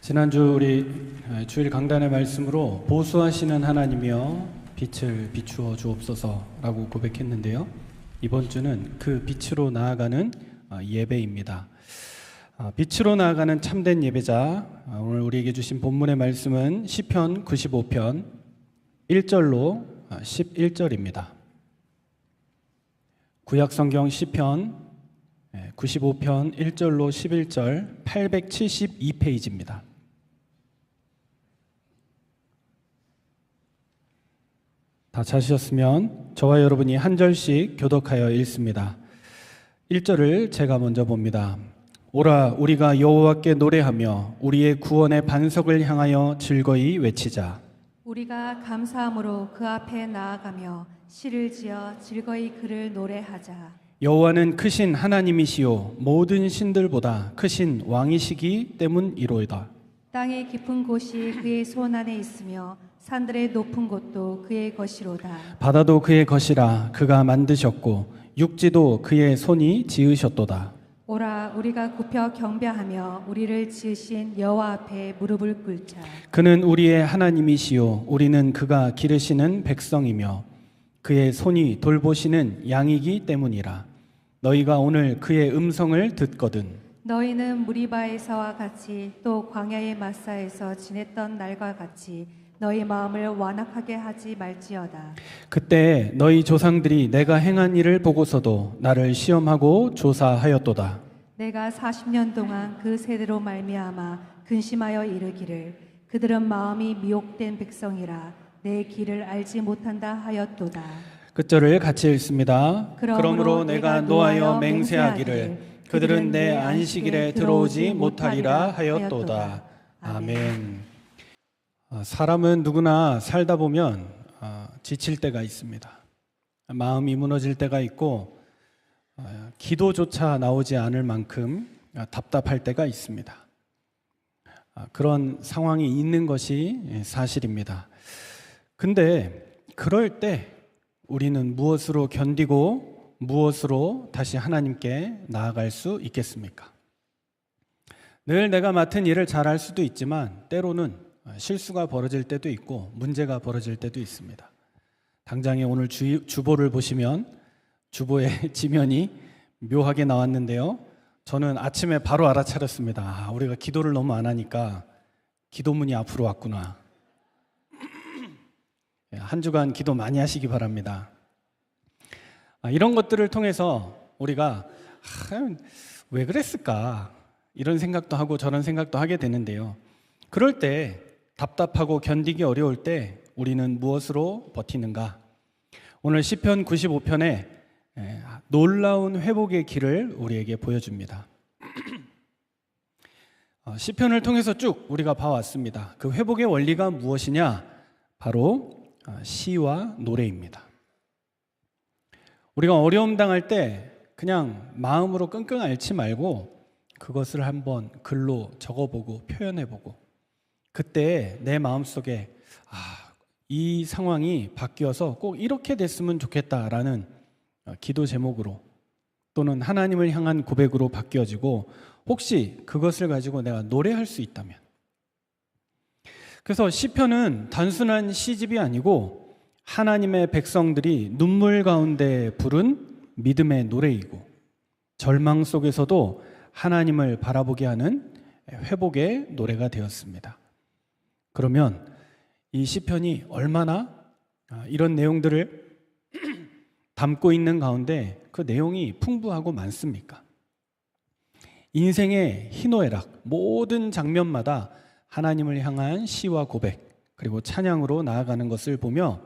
지난주 우리 주일 강단의 말씀으로 보수하시는 하나님이여 빛을 비추어 주옵소서라고 고백했는데요. 이번 주는 그 빛으로 나아가는 예배입니다. 빛으로 나아가는 참된 예배자, 오늘 우리에게 주신 본문의 말씀은 시편 95편 1절로 11절입니다. 구약성경 시편 95편 1절로 11절 872페이지입니다. 다 찾으셨으면 저와 여러분이 한 절씩 교독하여 읽습니다. 1절을 제가 먼저 봅니다. 오라 우리가 여호와께 노래하며 우리의 구원의 반석을 향하여 즐거이 외치자. 우리가 감사함으로 그 앞에 나아가며 시를 지어 즐거이 그를 노래하자. 여호와는 크신 하나님이시요 모든 신들보다 크신 왕이시기 때문이로이다. 땅의 깊은 곳이 그의 손 안에 있으며 산들의 높은 곳도 그의 것이로다. 바다도 그의 것이라 그가 만드셨고 육지도 그의 손이 지으셨도다. 오라 우리가 굽혀 경배하며 우리를 지으신 여호와 앞에 무릎을 꿇자. 그는 우리의 하나님이시요 우리는 그가 기르시는 백성이며 그의 손이 돌보시는 양이기 때문이라. 너희가 오늘 그의 음성을 듣거든 너희는 무리바에서와 같이 또 광야의 마사에서 지냈던 날과 같이 너희 마음을 완악하게 하지 말지어다. 그때 너희 조상들이 내가 행한 일을 보고서도 나를 시험하고 조사하였도다. 내가 40년 동안 그 세대로 말미암아 근심하여 이르기를 그들은 마음이 미혹된 백성이라 내 길을 알지 못한다 하였도다. 끝절을 같이 읽습니다. 그러므로 내가 노하여 맹세하기를 그들은 내 안식일에 들어오지 못하리라 하였도다. 아멘. 사람은 누구나 살다 보면 지칠 때가 있습니다. 마음이 무너질 때가 있고 기도조차 나오지 않을 만큼 답답할 때가 있습니다. 그런 상황이 있는 것이 사실입니다. 근데 그럴 때 우리는 무엇으로 견디고 무엇으로 다시 하나님께 나아갈 수 있겠습니까? 늘 내가 맡은 일을 잘할 수도 있지만 때로는 실수가 벌어질 때도 있고 문제가 벌어질 때도 있습니다. 당장에 오늘 주보를 보시면 주보의 지면이 묘하게 나왔는데요. 저는 아침에 바로 알아차렸습니다. 우리가 기도를 너무 안 하니까 기도문이 앞으로 왔구나. 한 주간 기도 많이 하시기 바랍니다. 이런 것들을 통해서 우리가 왜 그랬을까 이런 생각도 하고 저런 생각도 하게 되는데요. 그럴 때 답답하고 견디기 어려울 때 우리는 무엇으로 버티는가? 오늘 시편 95편에 놀라운 회복의 길을 우리에게 보여줍니다. 시편을 통해서 쭉 우리가 봐왔습니다. 그 회복의 원리가 무엇이냐? 바로 시와 노래입니다. 우리가 어려움 당할 때 그냥 마음으로 끙끙 앓지 말고 그것을 한번 글로 적어보고 표현해보고 그때 내 마음속에 이 상황이 바뀌어서 꼭 이렇게 됐으면 좋겠다라는 기도 제목으로 또는 하나님을 향한 고백으로 바뀌어지고 혹시 그것을 가지고 내가 노래할 수 있다면 그래서 시편은 단순한 시집이 아니고 하나님의 백성들이 눈물 가운데 부른 믿음의 노래이고 절망 속에서도 하나님을 바라보게 하는 회복의 노래가 되었습니다. 그러면 이 시편이 얼마나 이런 내용들을 담고 있는 가운데 그 내용이 풍부하고 많습니까? 인생의 희노애락 모든 장면마다 하나님을 향한 시와 고백 그리고 찬양으로 나아가는 것을 보며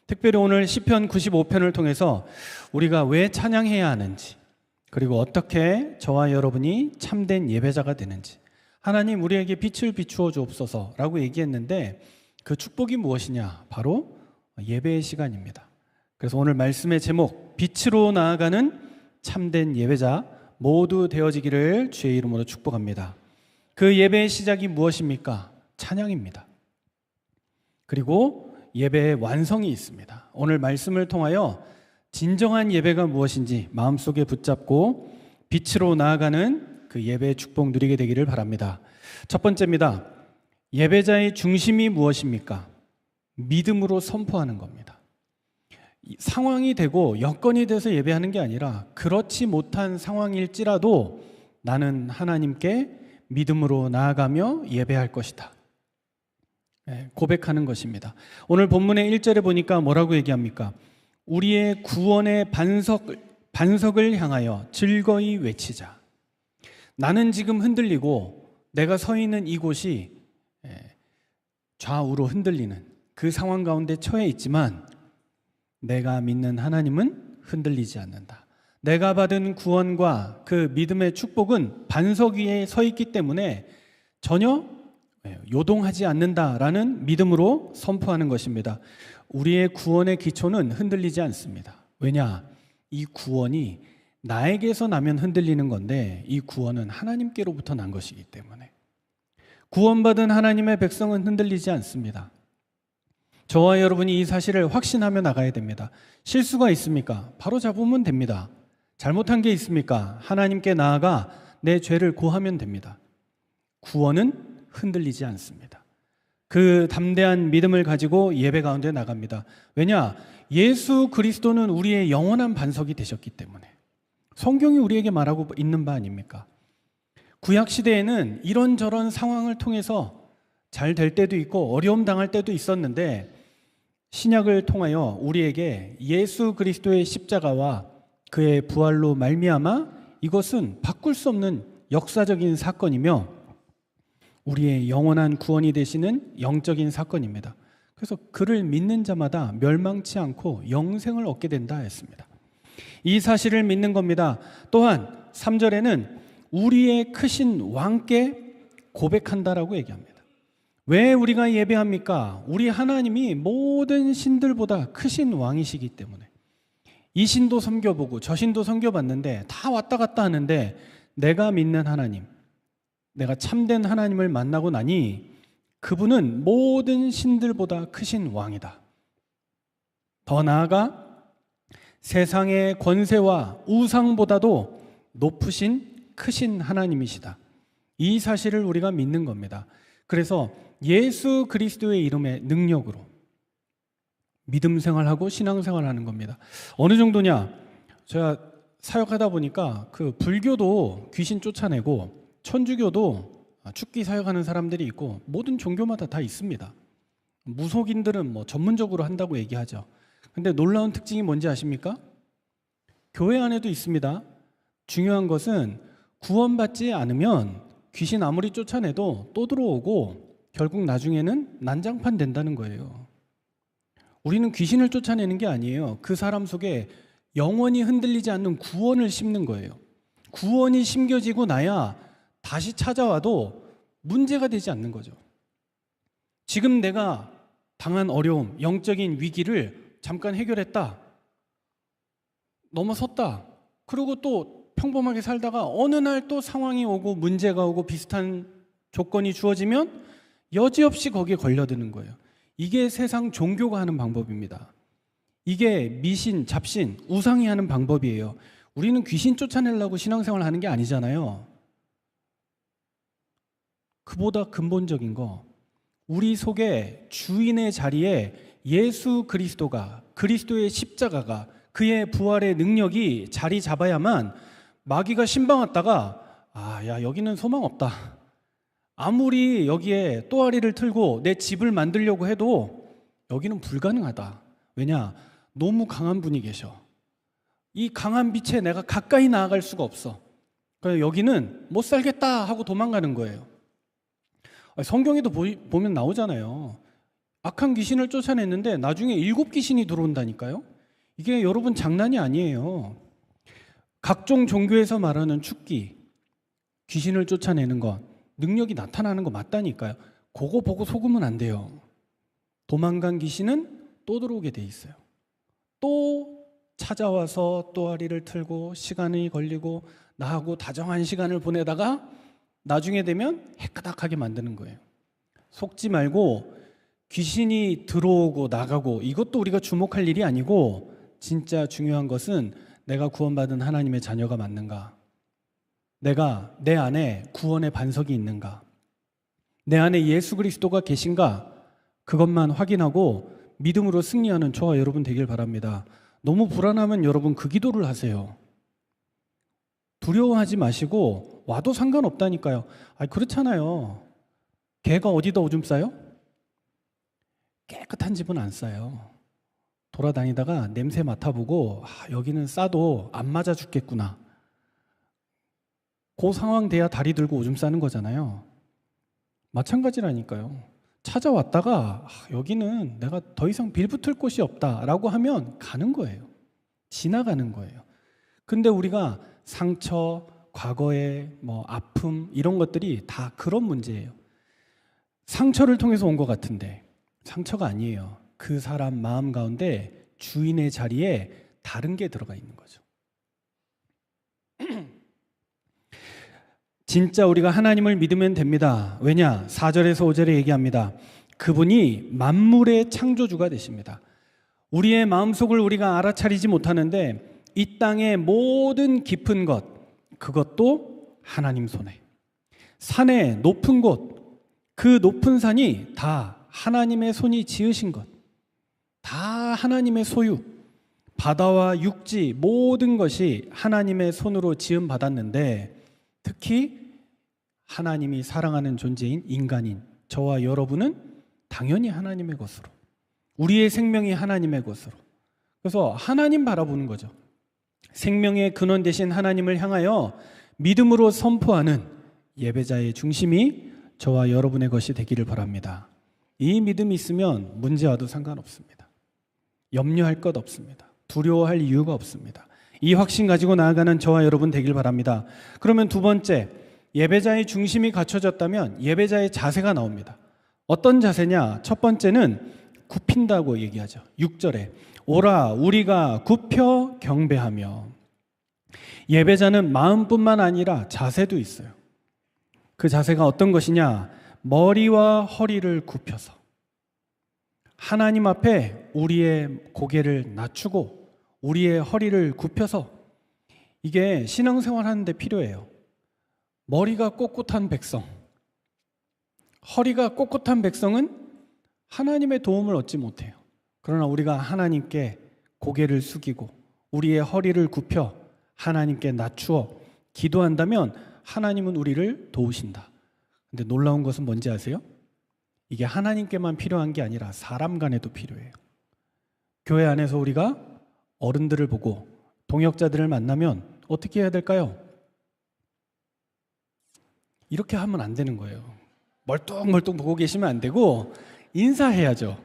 특별히 오늘 시편 95편을 통해서 우리가 왜 찬양해야 하는지 그리고 어떻게 저와 여러분이 참된 예배자가 되는지 하나님 우리에게 빛을 비추어 주옵소서라고 얘기했는데 그 축복이 무엇이냐? 바로 예배의 시간입니다. 그래서 오늘 말씀의 제목 빛으로 나아가는 참된 예배자 모두 되어지기를 주의 이름으로 축복합니다. 그 예배의 시작이 무엇입니까? 찬양입니다. 그리고 예배의 완성이 있습니다. 오늘 말씀을 통하여 진정한 예배가 무엇인지 마음속에 붙잡고 빛으로 나아가는 그 예배의 축복 누리게 되기를 바랍니다. 첫 번째입니다. 예배자의 중심이 무엇입니까? 믿음으로 선포하는 겁니다. 상황이 되고 여건이 돼서 예배하는 게 아니라 그렇지 못한 상황일지라도 나는 하나님께 믿음으로 나아가며 예배할 것이다. 고백하는 것입니다. 오늘 본문의 1절에 보니까 뭐라고 얘기합니까? 우리의 구원의 반석을 향하여 즐거이 외치자. 나는 지금 흔들리고 내가 서 있는 이곳이 좌우로 흔들리는 그 상황 가운데 처해 있지만 내가 믿는 하나님은 흔들리지 않는다. 내가 받은 구원과 그 믿음의 축복은 반석 위에 서 있기 때문에 전혀 요동하지 않는다라는 믿음으로 선포하는 것입니다. 우리의 구원의 기초는 흔들리지 않습니다. 왜냐? 이 구원이 나에게서 나면 흔들리는 건데 이 구원은 하나님께로부터 난 것이기 때문에 구원받은 하나님의 백성은 흔들리지 않습니다. 저와 여러분이 이 사실을 확신하며 나가야 됩니다. 실수가 있습니까? 바로 잡으면 됩니다. 잘못한 게 있습니까? 하나님께 나아가 내 죄를 고하면 됩니다. 구원은 흔들리지 않습니다. 그 담대한 믿음을 가지고 예배 가운데 나갑니다. 왜냐? 예수 그리스도는 우리의 영원한 반석이 되셨기 때문에. 성경이 우리에게 말하고 있는 바 아닙니까? 구약 시대에는 이런저런 상황을 통해서 잘 될 때도 있고 어려움 당할 때도 있었는데 신약을 통하여 우리에게 예수 그리스도의 십자가와 그의 부활로 말미암아 이것은 바꿀 수 없는 역사적인 사건이며 우리의 영원한 구원이 되시는 영적인 사건입니다. 그래서 그를 믿는 자마다 멸망치 않고 영생을 얻게 된다 했습니다. 이 사실을 믿는 겁니다. 또한 3절에는 우리의 크신 왕께 고백한다라고 얘기합니다. 왜 우리가 예배합니까? 우리 하나님이 모든 신들보다 크신 왕이시기 때문에. 이 신도 섬겨보고 저 신도 섬겨봤는데 다 왔다 갔다 하는데 내가 믿는 하나님, 내가 참된 하나님을 만나고 나니 그분은 모든 신들보다 크신 왕이다. 더 나아가 세상의 권세와 우상보다도 높으신 크신 하나님이시다. 이 사실을 우리가 믿는 겁니다. 그래서 예수 그리스도의 이름의 능력으로 믿음 생활하고 신앙 생활하는 겁니다. 어느 정도냐? 제가 사역하다 보니까 그 불교도 귀신 쫓아내고 천주교도 축기 사역하는 사람들이 있고 모든 종교마다 다 있습니다. 무속인들은 뭐 전문적으로 한다고 얘기하죠. 근데 놀라운 특징이 뭔지 아십니까? 교회 안에도 있습니다. 중요한 것은 구원받지 않으면 귀신 아무리 쫓아내도 또 들어오고 결국 나중에는 난장판 된다는 거예요. 우리는 귀신을 쫓아내는 게 아니에요. 그 사람 속에 영원히 흔들리지 않는 구원을 심는 거예요. 구원이 심겨지고 나야 다시 찾아와도 문제가 되지 않는 거죠. 지금 내가 당한 어려움, 영적인 위기를 잠깐 해결했다. 넘어섰다. 그리고 또 평범하게 살다가 어느 날 또 상황이 오고 문제가 오고 비슷한 조건이 주어지면 여지없이 거기에 걸려드는 거예요. 이게 세상 종교가 하는 방법입니다. 이게 미신, 잡신, 우상이 하는 방법이에요. 우리는 귀신 쫓아내려고 신앙생활 하는 게 아니잖아요. 그보다 근본적인 거, 우리 속에 주인의 자리에 예수 그리스도가, 그리스도의 십자가가, 그의 부활의 능력이 자리 잡아야만 마귀가 신방왔다가 야 여기는 소망 없다. 아무리 여기에 또아리를 틀고 내 집을 만들려고 해도 여기는 불가능하다. 왜냐? 너무 강한 분이 계셔. 이 강한 빛에 내가 가까이 나아갈 수가 없어. 그러니까 여기는 못 살겠다 하고 도망가는 거예요. 성경에도 보면 나오잖아요. 악한 귀신을 쫓아냈는데 나중에 7귀신이 들어온다니까요. 이게 여러분 장난이 아니에요. 각종 종교에서 말하는 축기, 귀신을 쫓아내는 것, 능력이 나타나는 거 맞다니까요. 그거 보고 속으면 안 돼요. 도망간 귀신은 또 들어오게 돼 있어요. 또 찾아와서 또아리를 틀고 시간이 걸리고 나하고 다정한 시간을 보내다가 나중에 되면 해까닥하게 만드는 거예요. 속지 말고 귀신이 들어오고 나가고 이것도 우리가 주목할 일이 아니고 진짜 중요한 것은 내가 구원받은 하나님의 자녀가 맞는가? 내가 내 안에 구원의 반석이 있는가? 내 안에 예수 그리스도가 계신가? 그것만 확인하고 믿음으로 승리하는 저와 여러분 되길 바랍니다. 너무 불안하면 여러분 그 기도를 하세요. 두려워하지 마시고 와도 상관없다니까요. 그렇잖아요. 개가 어디다 오줌 싸요? 깨끗한 집은 안 싸요. 돌아다니다가 냄새 맡아보고 여기는 싸도 안 맞아 죽겠구나. 그 상황 돼야 다리 들고 오줌 싸는 거잖아요. 마찬가지라니까요. 찾아왔다가 여기는 내가 더 이상 빌붙을 곳이 없다라고 하면 가는 거예요. 지나가는 거예요. 근데 우리가 상처, 과거의 아픔 이런 것들이 다 그런 문제예요. 상처를 통해서 온 것 같은데 상처가 아니에요. 그 사람 마음 가운데 주인의 자리에 다른 게 들어가 있는 거죠. 진짜 우리가 하나님을 믿으면 됩니다. 왜냐? 4절에서 5절에 얘기합니다. 그분이 만물의 창조주가 되십니다. 우리의 마음속을 우리가 알아차리지 못하는데 이 땅의 모든 깊은 것, 그것도 하나님 손에. 산의 높은 곳, 그 높은 산이 다 하나님의 손이 지으신 것, 다 하나님의 소유. 바다와 육지 모든 것이 하나님의 손으로 지음 받았는데 특히 하나님이 사랑하는 존재인 인간인 저와 여러분은 당연히 하나님의 것으로, 우리의 생명이 하나님의 것으로, 그래서 하나님 바라보는 거죠. 생명의 근원 되신 하나님을 향하여 믿음으로 선포하는 예배자의 중심이 저와 여러분의 것이 되기를 바랍니다. 이 믿음이 있으면 문제 와도 상관없습니다. 염려할 것 없습니다. 두려워할 이유가 없습니다. 이 확신 가지고 나아가는 저와 여러분 되길 바랍니다. 그러면 두 번째, 예배자의 중심이 갖춰졌다면 예배자의 자세가 나옵니다. 어떤 자세냐? 첫 번째는 굽힌다고 얘기하죠. 6절에 오라 우리가 굽혀 경배하며. 예배자는 마음뿐만 아니라 자세도 있어요. 그 자세가 어떤 것이냐? 머리와 허리를 굽혀서 하나님 앞에 우리의 고개를 낮추고 우리의 허리를 굽혀서. 이게 신앙생활 하는데 필요해요. 머리가 꼿꼿한 백성, 허리가 꼿꼿한 백성은 하나님의 도움을 얻지 못해요. 그러나 우리가 하나님께 고개를 숙이고 우리의 허리를 굽혀 하나님께 낮추어 기도한다면 하나님은 우리를 도우신다. 근데 놀라운 것은 뭔지 아세요? 이게 하나님께만 필요한 게 아니라 사람 간에도 필요해요. 교회 안에서 우리가 어른들을 보고 동역자들을 만나면 어떻게 해야 될까요? 이렇게 하면 안 되는 거예요. 멀뚱멀뚱 보고 계시면 안 되고 인사해야죠.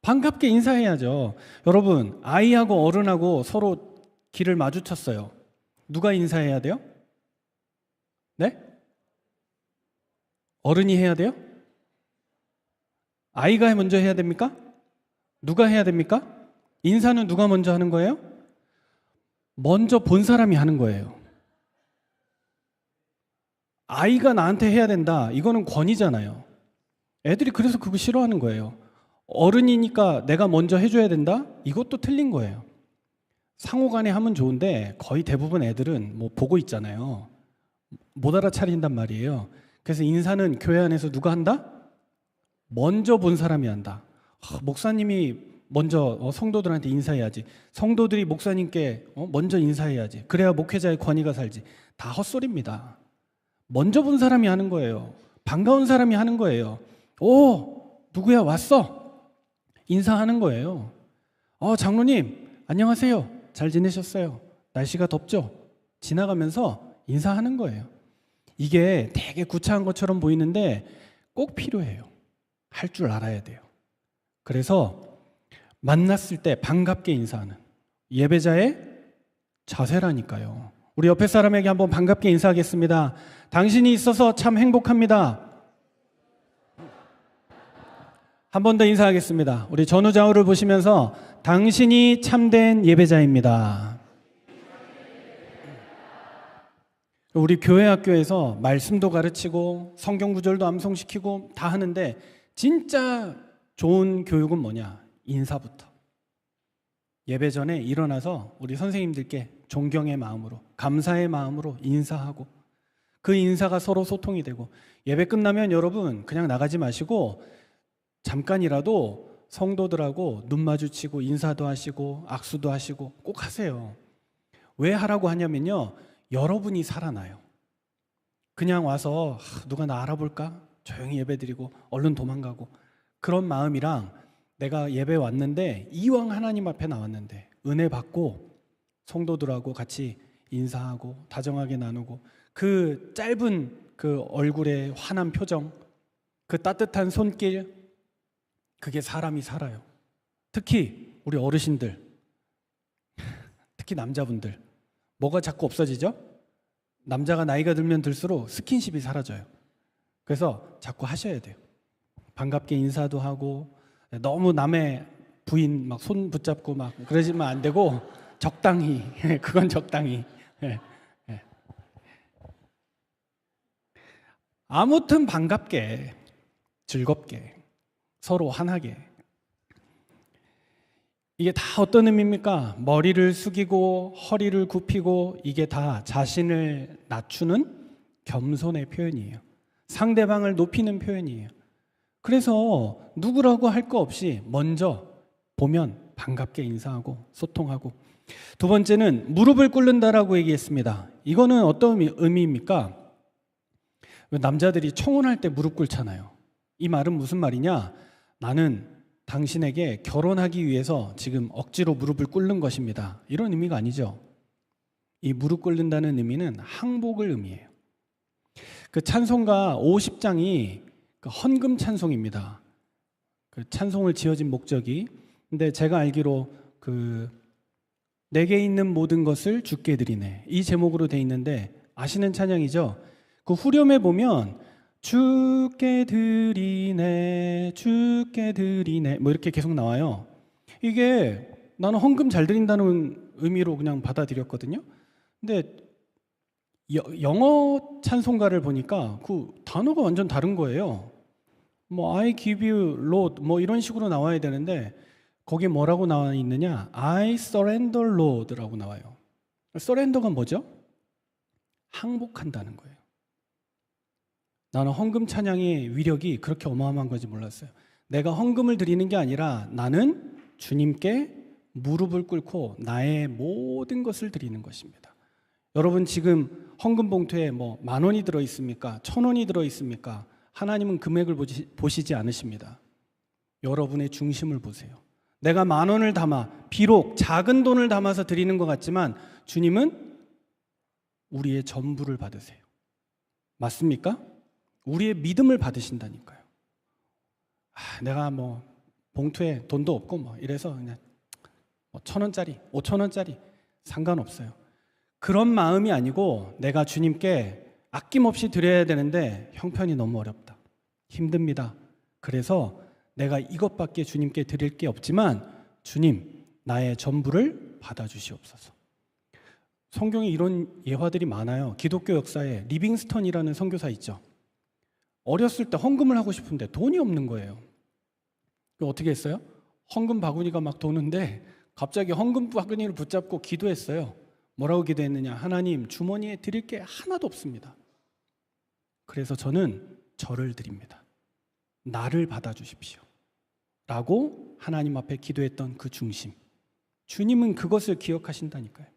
반갑게 인사해야죠. 여러분, 아이하고 어른하고 서로 길을 마주쳤어요. 누가 인사해야 돼요? 네? 어른이 해야 돼요? 아이가 먼저 해야 됩니까? 누가 해야 됩니까? 인사는 누가 먼저 하는 거예요? 먼저 본 사람이 하는 거예요. 아이가 나한테 해야 된다. 이거는 권위잖아요. 애들이 그래서 그거 싫어하는 거예요. 어른이니까 내가 먼저 해줘야 된다? 이것도 틀린 거예요. 상호간에 하면 좋은데 거의 대부분 애들은 보고 있잖아요. 못 알아차린단 말이에요. 그래서 인사는 교회 안에서 누가 한다? 먼저 본 사람이 한다. 목사님이 먼저 성도들한테 인사해야지. 성도들이 목사님께 먼저 인사해야지. 그래야 목회자의 권위가 살지. 다 헛소리입니다. 먼저 본 사람이 하는 거예요. 반가운 사람이 하는 거예요. 오, 누구야 왔어? 인사하는 거예요. 장로님 안녕하세요. 잘 지내셨어요? 날씨가 덥죠? 지나가면서 인사하는 거예요. 이게 되게 구차한 것처럼 보이는데 꼭 필요해요. 할 줄 알아야 돼요. 그래서 만났을 때 반갑게 인사하는 예배자의 자세라니까요. 우리 옆에 사람에게 한번 반갑게 인사하겠습니다. 당신이 있어서 참 행복합니다. 한 번 더 인사하겠습니다. 우리 전후좌우를 보시면서 당신이 참된 예배자입니다. 우리 교회 학교에서 말씀도 가르치고 성경 구절도 암송시키고 다 하는데 진짜 좋은 교육은 뭐냐? 인사부터. 예배 전에 일어나서 우리 선생님들께 존경의 마음으로, 감사의 마음으로 인사하고, 그 인사가 서로 소통이 되고, 예배 끝나면 여러분 그냥 나가지 마시고 잠깐이라도 성도들하고 눈 마주치고 인사도 하시고 악수도 하시고 꼭 하세요. 왜 하라고 하냐면요, 여러분이 살아나요. 그냥 와서 누가 나 알아볼까? 조용히 예배드리고 얼른 도망가고, 그런 마음이랑 내가 예배 왔는데 이왕 하나님 앞에 나왔는데 은혜 받고 성도들하고 같이 인사하고 다정하게 나누고, 그 짧은 그 얼굴의 환한 표정, 그 따뜻한 손길, 그게 사람이 살아요. 특히 우리 어르신들, 특히 남자분들, 뭐가 자꾸 없어지죠? 남자가 나이가 들면 들수록 스킨십이 사라져요. 그래서 자꾸 하셔야 돼요. 반갑게 인사도 하고, 너무 남의 부인 막 손 붙잡고 막 그러시면 안 되고, 적당히 그건 적당히. 아무튼 반갑게, 즐겁게, 서로 환하게. 이게 다 어떤 의미입니까? 머리를 숙이고 허리를 굽히고, 이게 다 자신을 낮추는 겸손의 표현이에요. 상대방을 높이는 표현이에요. 그래서 누구라고 할 거 없이 먼저 보면 반갑게 인사하고 소통하고. 두 번째는 무릎을 꿇는다라고 얘기했습니다. 이거는 어떤 의미입니까? 남자들이 청혼할 때 무릎 꿇잖아요. 이 말은 무슨 말이냐? 나는 당신에게 결혼하기 위해서 지금 억지로 무릎을 꿇는 것입니다. 이런 의미가 아니죠. 이 무릎 꿇는다는 의미는 항복을 의미해요. 그 찬송가 50장이 그 헌금 찬송입니다. 그 찬송을 지어진 목적이, 근데 제가 알기로 그 내게 있는 모든 것을 주께 드리네, 이 제목으로 돼 있는데 아시는 찬양이죠? 그 후렴에 보면 주께 드리네, 주께 드리네, 뭐 이렇게 계속 나와요. 이게 나는 헌금 잘 드린다는 의미로 그냥 받아들였거든요. 근데 영어 찬송가를 보니까 그 단어가 완전 다른 거예요. 뭐 I give you Lord 뭐 이런 식으로 나와야 되는데, 거기에 뭐라고 나와 있느냐? I surrender Lord라고 나와요. surrender가 뭐죠? 항복한다는 거예요. 나는 헌금 찬양의 위력이 그렇게 어마어마한 건지 몰랐어요. 내가 헌금을 드리는 게 아니라 나는 주님께 무릎을 꿇고 나의 모든 것을 드리는 것입니다. 여러분 지금 헌금 봉투에 뭐 10,000원이 들어 있습니까? 1,000원이 들어 있습니까? 하나님은 금액을 보시지 않으십니다. 여러분의 중심을 보세요. 내가 10,000원을 담아, 비록 작은 돈을 담아서 드리는 것 같지만 주님은 우리의 전부를 받으세요. 맞습니까? 우리의 믿음을 받으신다니까요. 내가 뭐 봉투에 돈도 없고 뭐 이래서 그냥 1,000원짜리, 5,000원짜리 상관없어요. 그런 마음이 아니고, 내가 주님께 아낌없이 드려야 되는데 형편이 너무 어렵다, 힘듭니다. 그래서 내가 이것밖에 주님께 드릴 게 없지만 주님, 나의 전부를 받아주시옵소서. 성경에 이런 예화들이 많아요. 기독교 역사에 리빙스턴이라는 선교사 있죠. 어렸을 때 헌금을 하고 싶은데 돈이 없는 거예요. 어떻게 했어요? 헌금 바구니가 막 도는데 갑자기 헌금 바구니를 붙잡고 기도했어요. 뭐라고 기도했느냐? 하나님, 주머니에 드릴 게 하나도 없습니다. 그래서 저는 저를 드립니다. 나를 받아주십시오 라고 하나님 앞에 기도했던 그 중심, 주님은 그것을 기억하신다니까요.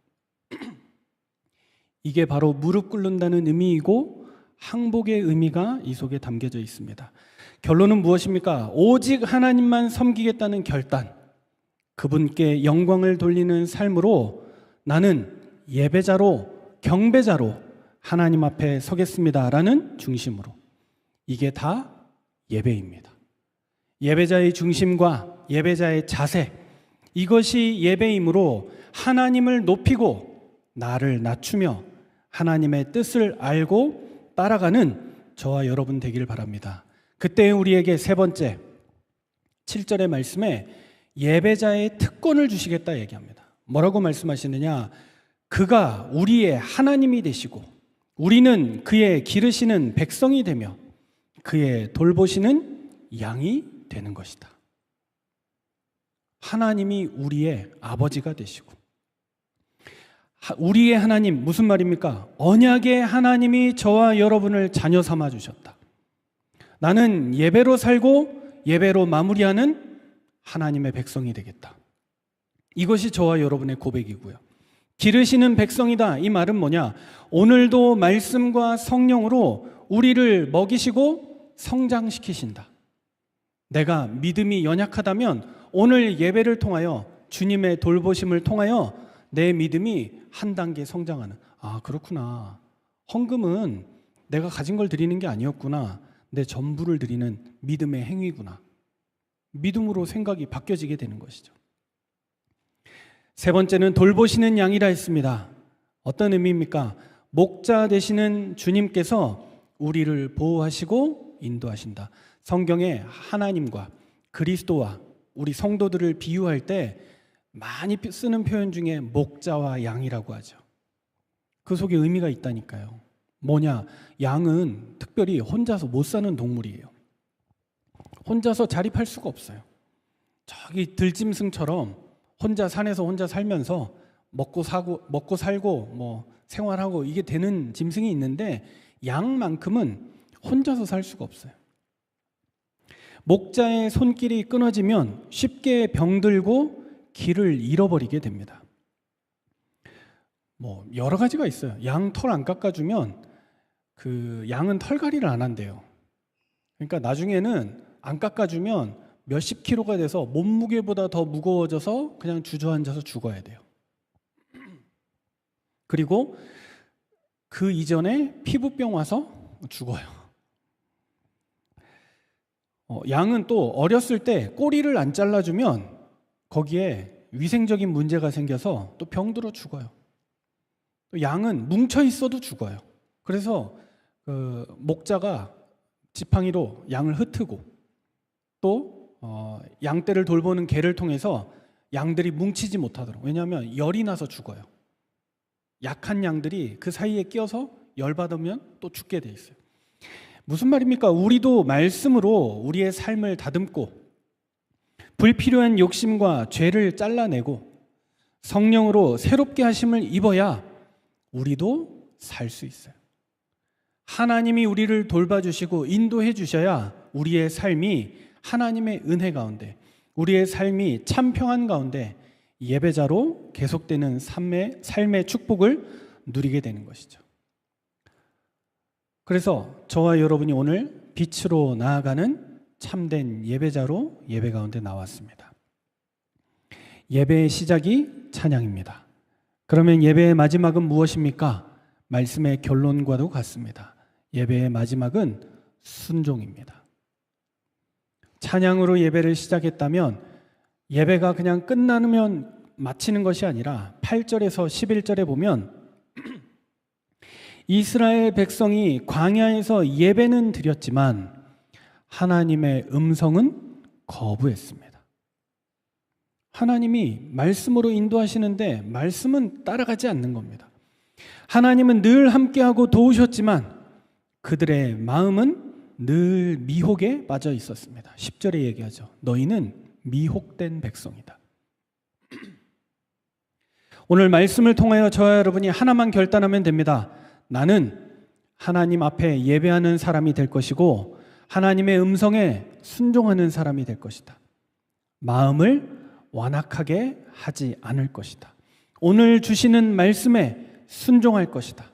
이게 바로 무릎 꿇는다는 의미이고 항복의 의미가 이 속에 담겨져 있습니다. 결론은 무엇입니까? 오직 하나님만 섬기겠다는 결단, 그분께 영광을 돌리는 삶으로 나는 예배자로, 경배자로 하나님 앞에 서겠습니다라는 중심으로. 이게 다 예배입니다. 예배자의 중심과 예배자의 자세, 이것이 예배이므로 하나님을 높이고 나를 낮추며 하나님의 뜻을 알고 따라가는 저와 여러분 되기를 바랍니다. 그때 우리에게 세 번째 7절의 말씀에 예배자의 특권을 주시겠다 얘기합니다. 뭐라고 말씀하시느냐? 그가 우리의 하나님이 되시고 우리는 그의 기르시는 백성이 되며 그의 돌보시는 양이 되는 것이다. 하나님이 우리의 아버지가 되시고 우리의 하나님, 무슨 말입니까? 언약의 하나님이 저와 여러분을 자녀 삼아 주셨다. 나는 예배로 살고 예배로 마무리하는 하나님의 백성이 되겠다. 이것이 저와 여러분의 고백이고요. 기르시는 백성이다. 이 말은 뭐냐? 오늘도 말씀과 성령으로 우리를 먹이시고 성장시키신다. 내가 믿음이 연약하다면 오늘 예배를 통하여 주님의 돌보심을 통하여 내 믿음이 한 단계 성장하는, 아, 그렇구나. 헌금은 내가 가진 걸 드리는 게 아니었구나. 내 전부를 드리는 믿음의 행위구나. 믿음으로 생각이 바뀌어지게 되는 것이죠. 세 번째는 돌보시는 양이라 했습니다. 어떤 의미입니까? 목자 되시는 주님께서 우리를 보호하시고 인도하신다. 성경에 하나님과 그리스도와 우리 성도들을 비유할 때 많이 쓰는 표현 중에 목자와 양이라고 하죠. 그 속에 의미가 있다니까요. 뭐냐? 양은 특별히 혼자서 못 사는 동물이에요. 혼자서 자립할 수가 없어요. 저기 들짐승처럼 혼자 산에서 혼자 살면서 먹고 살고 뭐 생활하고 이게 되는 짐승이 있는데 양만큼은 혼자서 살 수가 없어요. 목자의 손길이 끊어지면 쉽게 병들고 길을 잃어버리게 됩니다. 뭐 여러 가지가 있어요. 양 털 안 깎아주면 그 양은 털갈이를 안 한대요. 그러니까 나중에는 안 깎아주면 몇십 킬로가 돼서 몸무게보다 더 무거워져서 그냥 주저앉아서 죽어야 돼요. 그리고 그 이전에 피부병 와서 죽어요. 양은 또 어렸을 때 꼬리를 안 잘라주면 거기에 위생적인 문제가 생겨서 또 병들어 죽어요. 또 양은 뭉쳐 있어도 죽어요. 그래서 그 목자가 지팡이로 양을 흩고 또 양떼를 돌보는 개를 통해서 양들이 뭉치지 못하도록, 왜냐하면 열이 나서 죽어요. 약한 양들이 그 사이에 끼어서 열받으면 또 죽게 돼 있어요. 무슨 말입니까? 우리도 말씀으로 우리의 삶을 다듬고 불필요한 욕심과 죄를 잘라내고 성령으로 새롭게 하심을 입어야 우리도 살 수 있어요. 하나님이 우리를 돌봐주시고 인도해 주셔야 우리의 삶이 하나님의 은혜 가운데, 우리의 삶이 참 평안 가운데 예배자로 계속되는 삶의 축복을 누리게 되는 것이죠. 그래서 저와 여러분이 오늘 빛으로 나아가는 참된 예배자로 예배 가운데 나왔습니다. 예배의 시작이 찬양입니다. 그러면 예배의 마지막은 무엇입니까? 말씀의 결론과도 같습니다. 예배의 마지막은 순종입니다. 찬양으로 예배를 시작했다면 예배가 그냥 끝나면 마치는 것이 아니라 8절에서 11절에 보면 이스라엘 백성이 광야에서 예배는 드렸지만 하나님의 음성은 거부했습니다. 하나님이 말씀으로 인도하시는데 말씀은 따라가지 않는 겁니다. 하나님은 늘 함께하고 도우셨지만 그들의 마음은 늘 미혹에 빠져 있었습니다. 10절에 얘기하죠. 너희는 미혹된 백성이다. 오늘 말씀을 통하여 저와 여러분이 하나만 결단하면 됩니다. 나는 하나님 앞에 예배하는 사람이 될 것이고 하나님의 음성에 순종하는 사람이 될 것이다. 마음을 완악하게 하지 않을 것이다. 오늘 주시는 말씀에 순종할 것이다.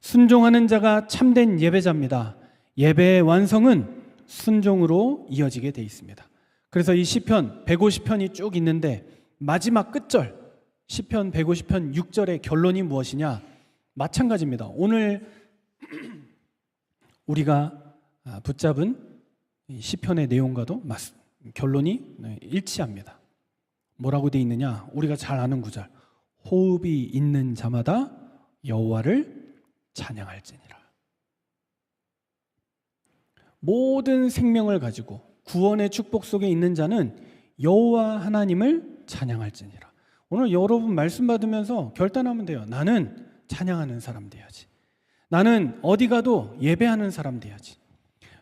순종하는 자가 참된 예배자입니다. 예배의 완성은 순종으로 이어지게 돼 있습니다. 그래서 이 시편 150편이 쭉 있는데 마지막 끝절 시편 150편 6절의 결론이 무엇이냐? 마찬가지입니다. 오늘 우리가 붙잡은 시편의 내용과도 결론이 일치합니다. 뭐라고 돼 있느냐? 우리가 잘 아는 구절. 호흡이 있는 자마다 여호와를 찬양할지니라. 모든 생명을 가지고 구원의 축복 속에 있는 자는 여호와 하나님을 찬양할지니라. 오늘 여러분 말씀 받으면서 결단하면 돼요. 나는 찬양하는 사람 돼야지. 나는 어디 가도 예배하는 사람 돼야지.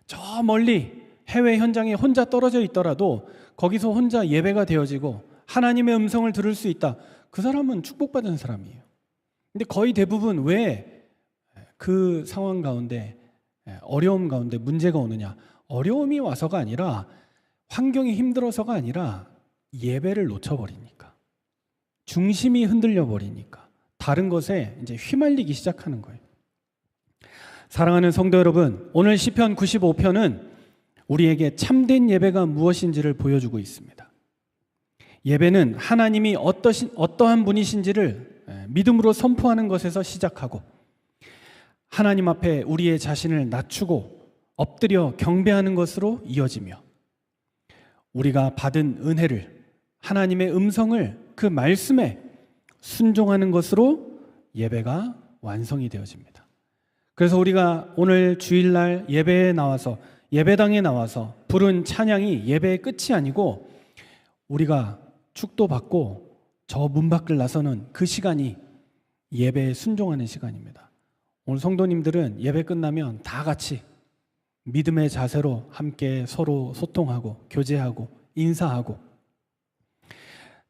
저 멀리 해외 현장에 혼자 떨어져 있더라도 거기서 혼자 예배가 되어지고 하나님의 음성을 들을 수 있다. 그 사람은 축복받은 사람이에요. 근데 거의 대부분 왜 그 상황 가운데, 어려움 가운데 문제가 오느냐? 어려움이 와서가 아니라, 환경이 힘들어서가 아니라 예배를 놓쳐버리니까, 중심이 흔들려 버리니까 다른 것에 이제 휘말리기 시작하는 거예요. 사랑하는 성도 여러분, 오늘 시편 95편은 우리에게 참된 예배가 무엇인지를 보여주고 있습니다. 예배는 하나님이 어떠한 분이신지를 믿음으로 선포하는 것에서 시작하고, 하나님 앞에 우리의 자신을 낮추고 엎드려 경배하는 것으로 이어지며, 우리가 받은 은혜를, 하나님의 음성을 그 말씀에 순종하는 것으로 예배가 완성이 되어집니다. 그래서 우리가 오늘 주일날 예배에 나와서, 예배당에 나와서 부른 찬양이 예배의 끝이 아니고, 우리가 축도 받고 저 문 밖을 나서는 그 시간이 예배에 순종하는 시간입니다. 오늘 성도님들은 예배 끝나면 다 같이 믿음의 자세로 함께 서로 소통하고 교제하고 인사하고,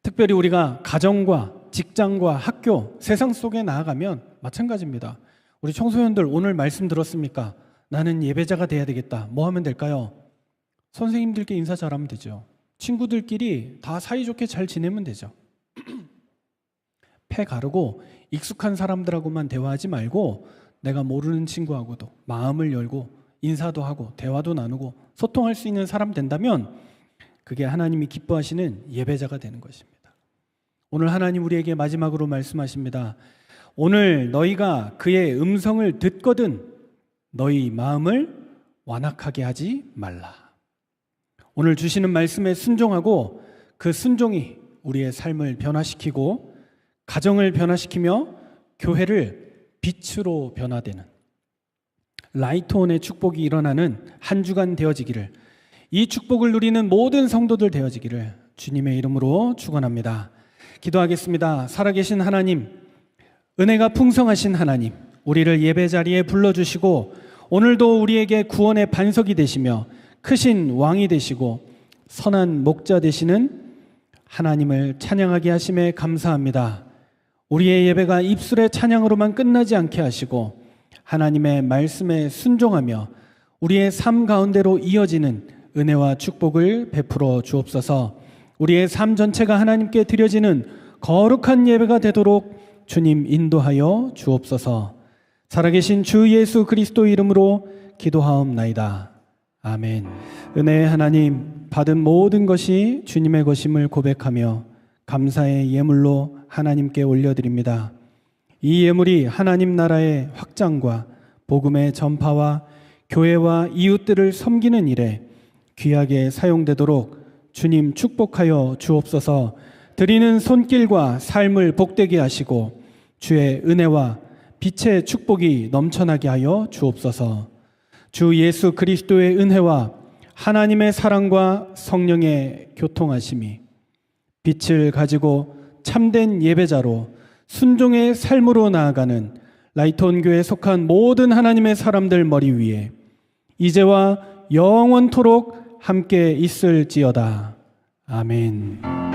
특별히 우리가 가정과 직장과 학교, 세상 속에 나아가면 마찬가지입니다. 우리 청소년들 오늘 말씀 들었습니까? 나는 예배자가 돼야 되겠다. 뭐 하면 될까요? 선생님들께 인사 잘하면 되죠. 친구들끼리 다 사이좋게 잘 지내면 되죠. 패 가르고 익숙한 사람들하고만 대화하지 말고, 내가 모르는 친구하고도 마음을 열고 인사도 하고 대화도 나누고 소통할 수 있는 사람 된다면, 그게 하나님이 기뻐하시는 예배자가 되는 것입니다. 오늘 하나님 우리에게 마지막으로 말씀하십니다. 오늘 너희가 그의 음성을 듣거든 너희 마음을 완악하게 하지 말라. 오늘 주시는 말씀에 순종하고, 그 순종이 우리의 삶을 변화시키고 가정을 변화시키며 교회를 빛으로 변화되는 라이트온의 축복이 일어나는 한 주간 되어지기를, 이 축복을 누리는 모든 성도들 되어지기를 주님의 이름으로 축원합니다. 기도하겠습니다. 살아계신 하나님, 은혜가 풍성하신 하나님, 우리를 예배 자리에 불러주시고 오늘도 우리에게 구원의 반석이 되시며 크신 왕이 되시고 선한 목자 되시는 하나님을 찬양하게 하심에 감사합니다. 우리의 예배가 입술의 찬양으로만 끝나지 않게 하시고, 하나님의 말씀에 순종하며 우리의 삶 가운데로 이어지는 은혜와 축복을 베풀어 주옵소서. 우리의 삶 전체가 하나님께 드려지는 거룩한 예배가 되도록 주님 인도하여 주옵소서. 살아계신 주 예수 그리스도 이름으로 기도하옵나이다. 아멘. 은혜의 하나님, 받은 모든 것이 주님의 것임을 고백하며 감사의 예물로 하나님께 올려드립니다. 이 예물이 하나님 나라의 확장과 복음의 전파와 교회와 이웃들을 섬기는 일에 귀하게 사용되도록 주님 축복하여 주옵소서. 드리는 손길과 삶을 복되게 하시고 주의 은혜와 빛의 축복이 넘쳐나게 하여 주옵소서. 주 예수 그리스도의 은혜와 하나님의 사랑과 성령의 교통하심이 빛을 가지고 참된 예배자로 순종의 삶으로 나아가는 라이트온 교회에 속한 모든 하나님의 사람들 머리 위에 이제와 영원토록 함께 있을지어다. 아멘.